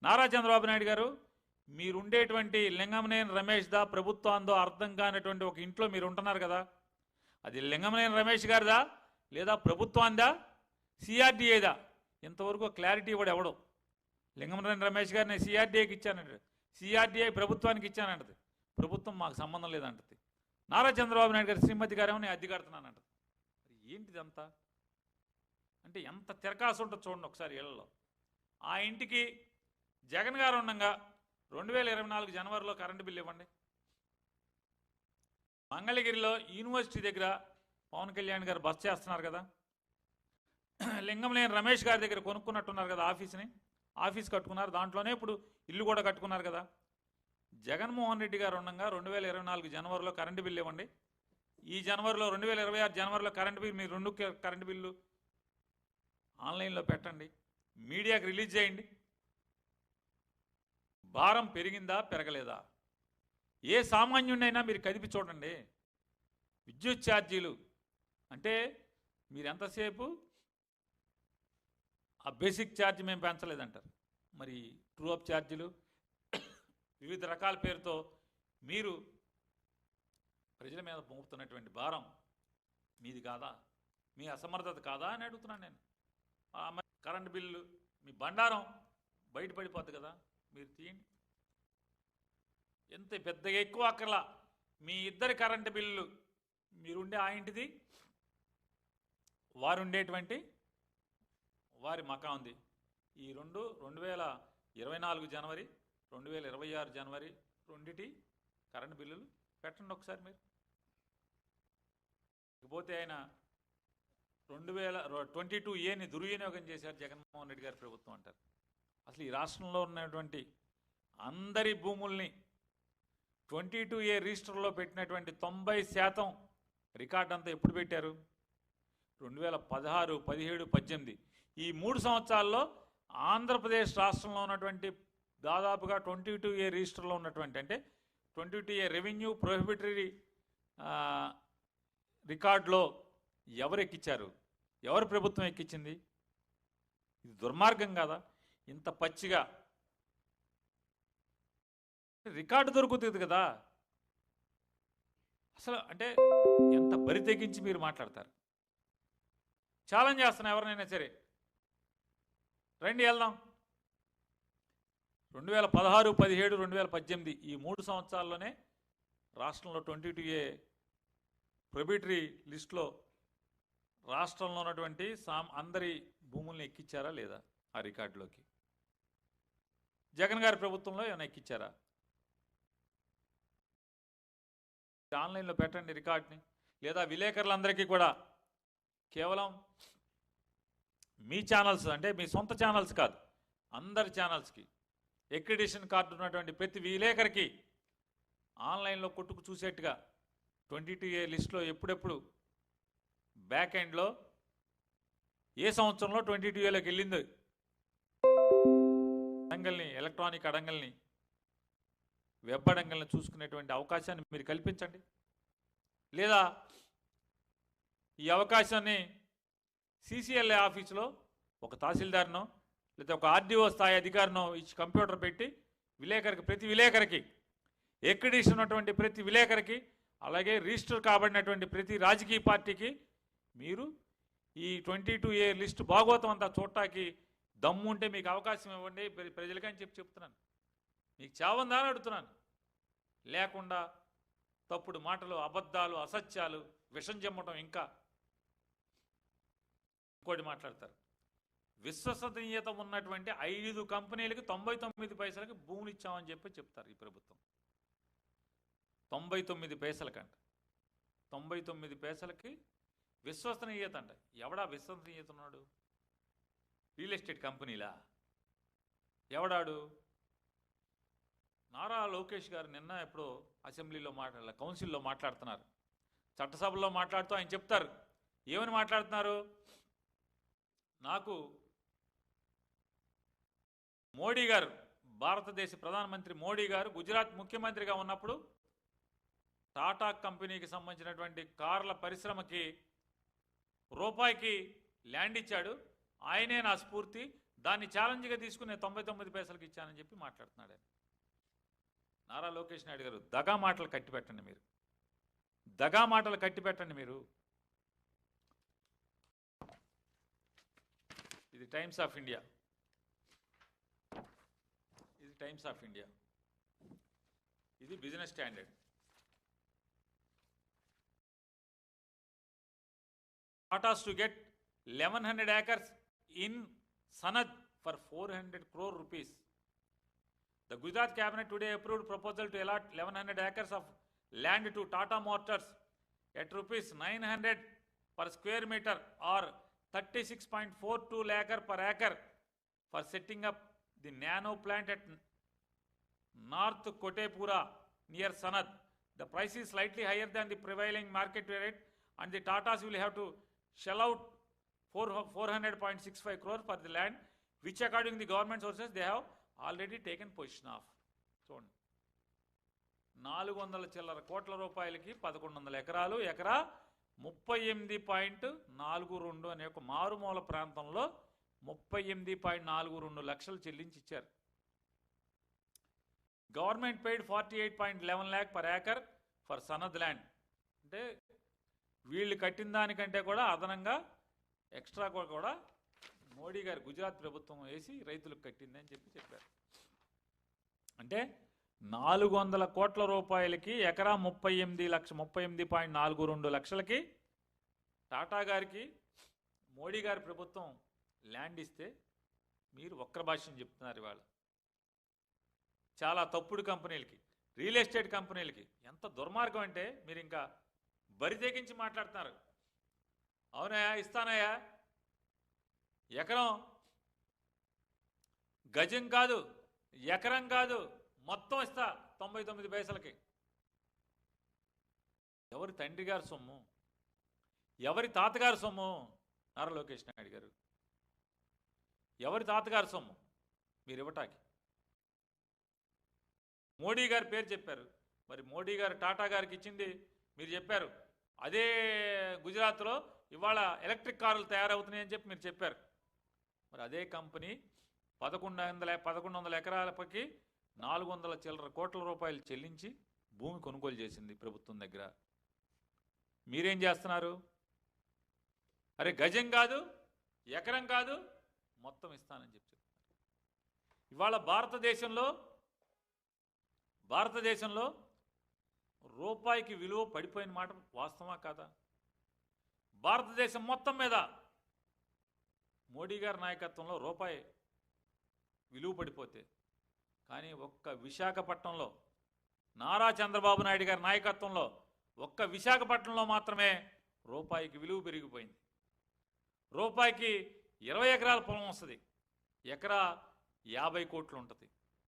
నారా చంద్రబాబు నాయుడు గారు మీరుండేటువంటి లింగమనేని రమేష్ దా ప్రభుత్వందో అర్థం కానటువంటి ఒక ఇంట్లో మీరు ఉంటున్నారు కదా, అది లింగమనేని రమేష్ గారిదా లేదా ప్రభుత్వాందా సిఆర్డీఏదా? ఇంతవరకు క్లారిటీ కూడా ఎవడు. లింగమనేని రమేష్ గారిని సిఆర్డీఏకి ఇచ్చానంటది, సిఆర్డీఐ ప్రభుత్వానికి ఇచ్చానంటది, ప్రభుత్వం మాకు సంబంధం లేదంటది. నారా చంద్రబాబు నాయుడు గారి శ్రీమతి గారేమో నేను అద్దె కడుతున్నానంటది. ఏంటిదంతా అంటే ఎంత తిరకాసు ఉంటుందో చూడండి ఒకసారి ఇళ్లలో. ఆ ఇంటికి జగన్ గారు ఉండగా 2024 జనవరిలో కరెంటు బిల్లు ఇవ్వండి. మంగళగిరిలో యూనివర్సిటీ దగ్గర పవన్ కళ్యాణ్ గారు బస్ చేస్తున్నారు కదా, లింగంలేని రమేష్ గారి దగ్గర కొనుక్కున్నట్టున్నారు కదా ఆఫీస్ కట్టుకున్నారు, దాంట్లోనే ఇప్పుడు ఇల్లు కూడా కట్టుకున్నారు కదా. జగన్మోహన్ రెడ్డి గారు ఉండగా 2024 జనవరిలో కరెంటు బిల్లు ఇవ్వండి. ఈ జనవరిలో 2026 జనవరిలో కరెంటు బిల్లు, మీరు 2 కరెంటు బిల్లు ఆన్లైన్లో పెట్టండి, మీడియాకి రిలీజ్ చేయండి. భారం పెరిగిందా పెరగలేదా? ఏ సామాన్యుడినైనా మీరు కదిపి చూడండి. విద్యుత్ ఛార్జీలు అంటే మీరు ఎంతసేపు ఆ బేసిక్ ఛార్జ్ మేము పెంచలేదంటారు, మరి ట్రూ అప్ ఛార్జీలు వివిధ రకాల పేరుతో మీరు ప్రజల మీద మోపుతున్నటువంటి భారం మీది కాదా, మీ అసమర్థత కాదా అని అడుగుతున్నాను నేను. కరెంటు బిల్లు మీ బండారం బయటపడిపోద్ది కదా, మీరు తీయండి. ఎంత పెద్దగా ఎక్కువ అక్కర్లా, మీ ఇద్దరి కరెంటు బిల్లు మీరుండే ఆ ఇంటిది, వారుండేటువంటి వారి మకా ఉంది, ఈ 2024 జనవరి 2026 జనవరి రెండిటి కరెంటు బిల్లులు పెట్టండి ఒకసారి మీరు. ఇకపోతే ఆయన 2022 దుర్వినియోగం చేశారు జగన్మోహన్ రెడ్డి గారి ప్రభుత్వం అంటారు. అసలు ఈ రాష్ట్రంలో ఉన్నటువంటి అందరి భూముల్ని 22A రిజిస్టర్లో పెట్టినటువంటి 90% రికార్డు అంతా ఎప్పుడు పెట్టారు? 2016, 17, 18 ఈ 3 సంవత్సరాల్లో ఆంధ్రప్రదేశ్ రాష్ట్రంలో ఉన్నటువంటి దాదాపుగా 22A రిజిస్టర్లో ఉన్నటువంటి, అంటే 22A రెవెన్యూ ప్రొహిబిటరీ రికార్డులో ఎవరు ఎక్కించారు? ఎవరు ప్రభుత్వం ఎక్కించింది? ఇది దుర్మార్గం కాదా? ఇంత పచ్చిగా రికార్డు దొరుకుతుంది కదా, అసలు అంటే ఎంత బరి తెగించి మీరు మాట్లాడతారు. ఛాలెంజ్ చేస్తున్నా ఎవరినైనా సరే, రండి వెళ్దాం. 2016, 17, 2018 ఈ 3 సంవత్సరాల్లోనే రాష్ట్రంలో 22A ప్రొహిబిటరీ లిస్టులో రాష్ట్రంలో ఉన్నటువంటి అందరి భూముల్ని ఎక్కించారా లేదా ఆ రికార్డులోకి? జగన్ గారి ప్రభుత్వంలో ఏమైనా ఎక్కించారా? ఆన్లైన్లో పెట్టండి రికార్డ్ని, లేదా విలేకరులందరికీ కూడా కేవలం మీ ఛానల్స్ అంటే మీ సొంత ఛానల్స్ కాదు, అందరి ఛానల్స్కి ఎక్రిడిషన్ కార్డు ఉన్నటువంటి ప్రతి విలేకరికి ఆన్లైన్లో కొట్టుకు చూసేట్టుగా 22A లిస్టులో ఎప్పుడెప్పుడు బ్యాక్ ఎండ్లో ఏ సంవత్సరంలో 22Aలోకి వెళ్ళింది అడంగల్ని, ఎలక్ట్రానిక్ అడంగల్ని, వెబ్ అడంగల్ని చూసుకునేటువంటి అవకాశాన్ని మీరు కల్పించండి. లేదా ఈ అవకాశాన్ని CCLA ఆఫీసులో ఒక తహసీల్దార్నో లేదా ఒక RDO స్థాయి అధికారినో ఇచ్చి కంప్యూటర్ పెట్టి ప్రతి విలేకరికి, ఎక్రిడిషన్ ఉన్నటువంటి ప్రతి విలేకరికి, అలాగే రిజిస్టర్ కాబడినటువంటి ప్రతి రాజకీయ పార్టీకి మీరు ఈ 22A లిస్టు భాగవతం అంతా చూడటానికి దమ్ము ఉంటే మీకు అవకాశం ఇవ్వండి ప్రజలకని చెప్తున్నాను. మీకు చావుందా అని అడుగుతున్నాను. లేకుండా తప్పుడు మాటలు, అబద్ధాలు, అసత్యాలు, విషం చెమ్మటం, ఇంకా ఇంకోటి మాట్లాడతారు. విశ్వసనీయత ఉన్నటువంటి 5 కంపెనీలకి 99 పైసలకి భూములు ఇచ్చామని చెప్తారు ఈ ప్రభుత్వం. 99 పైసలకంట, 99 పైసలకి విశ్వసనీయత అంట. ఎవడా విశ్వసనీయత ఉన్నాడు? రియల్ ఎస్టేట్ కంపెనీలా? ఎవడాడు? నారా లోకేష్ గారు నిన్న ఎప్పుడో అసెంబ్లీలో కౌన్సిల్లో మాట్లాడుతున్నారు, చట్టసభలో మాట్లాడుతూ ఆయన చెప్తారు. ఏమని మాట్లాడుతున్నారు? నాకు మోడీ గారు, భారతదేశ ప్రధానమంత్రి మోడీ గారు గుజరాత్ ముఖ్యమంత్రిగా ఉన్నప్పుడు టాటా కంపెనీకి సంబంధించినటువంటి కార్ల పరిశ్రమకి రూపాయికి ల్యాండ్ ఇచ్చాడు, ఆయనే నా స్ఫూర్తి, దాన్ని ఛాలెంజ్గా తీసుకుని 99 పైసలకు ఇచ్చానని చెప్పి మాట్లాడుతున్నాడు ఆయన. నారా లోకేష్ నాయుడు గారు, దగా మాటలు కట్టిపెట్టండి మీరు, దగా మాటలు కట్టిపెట్టండి మీరు. ఇది టైమ్స్ ఆఫ్ ఇండియా, ఇది టైమ్స్ ఆఫ్ ఇండియా, ఇది business standard. Tatas to get 1100 acres in Sanad for 400 crore rupees. The Gujarat cabinet today approved proposal to allot 1100 acres of land to Tata Motors at rupees 900 per square meter or 36.42 lakh per acre for setting up the nano plant at North Kotepura near Sanad. The price is slightly higher than the prevailing market rate, and the Tatas will have to shell out 400.65 crore for the land, which according to the government sources they have already taken possession of. చూడండి, 400 చిల్లర కోట్ల రూపాయలకి 1100 ఎకరాలు, ఎకరా 38.42 అనే ఒక మారుమూల ప్రాంతంలో 38.42 లక్షలు చెల్లించి ఇచ్చారు. Government paid 48.11 lakh per acre for sanad land. అంటే వీళ్ళు కట్టిన దానికంటే కూడా అదనంగా ఎక్స్ట్రా కూడా మోడీ గారు గుజరాత్ ప్రభుత్వం వేసి రైతులకు కట్టిందని చెప్పారు. అంటే 400 కోట్ల రూపాయలకి ఎకరా 38.42 లక్షలకి టాటా గారికి మోడీ గారి ప్రభుత్వం ల్యాండ్ ఇస్తే మీరు వక్ర భాష్యం చెప్తున్నారు ఇవాళ. చాలా తప్పుడు కంపెనీలకి, రియల్ ఎస్టేట్ కంపెనీలకి ఎంత దుర్మార్గం అంటే మీరు ఇంకా బరి తెగించి మాట్లాడుతున్నారు. అవునయా, ఇస్తానయ్యా, ఎకరం గజం కాదు, ఎకరం కాదు, మొత్తం ఇస్తా 99 పైసలకి. ఎవరి తండ్రి గారి సొమ్ము, ఎవరి తాతగారి సొమ్ము? నారా లోకేష్ నాయుడు గారు, ఎవరి తాతగారి సొమ్ము మీరు ఇవ్వటానికి? మోడీ గారి పేరు చెప్పారు, మరి మోడీ గారు టాటా గారికి ఇచ్చింది మీరు చెప్పారు. అదే గుజరాత్లో ఇవాళ ఎలక్ట్రిక్ కార్లు తయారవుతున్నాయని చెప్పి మీరు చెప్పారు. మరి అదే కంపెనీ 1100 ఎకరాలపైకి 400 చిల్లర కోట్ల రూపాయలు చెల్లించి భూమి కొనుగోలు చేసింది ప్రభుత్వం దగ్గర. మీరేం చేస్తున్నారు? అరే గజం కాదు, ఎకరం కాదు, మొత్తం ఇస్తానని చెప్పి ఇవాళ భారతదేశంలో రూపాయికి విలువ పడిపోయిన మాట వాస్తవమా కాదా? భారతదేశం మొత్తం మీద మోడీ గారి నాయకత్వంలో రూపాయి విలువ పడిపోతే, కానీ ఒక్క విశాఖపట్నంలో నారా చంద్రబాబు నాయుడు గారి నాయకత్వంలో ఒక్క విశాఖపట్నంలో మాత్రమే రూపాయికి విలువ పెరిగిపోయింది. రూపాయికి 20 ఎకరాల పొలం వస్తుంది, ఎకరా 50 కోట్లు ఉంటుంది.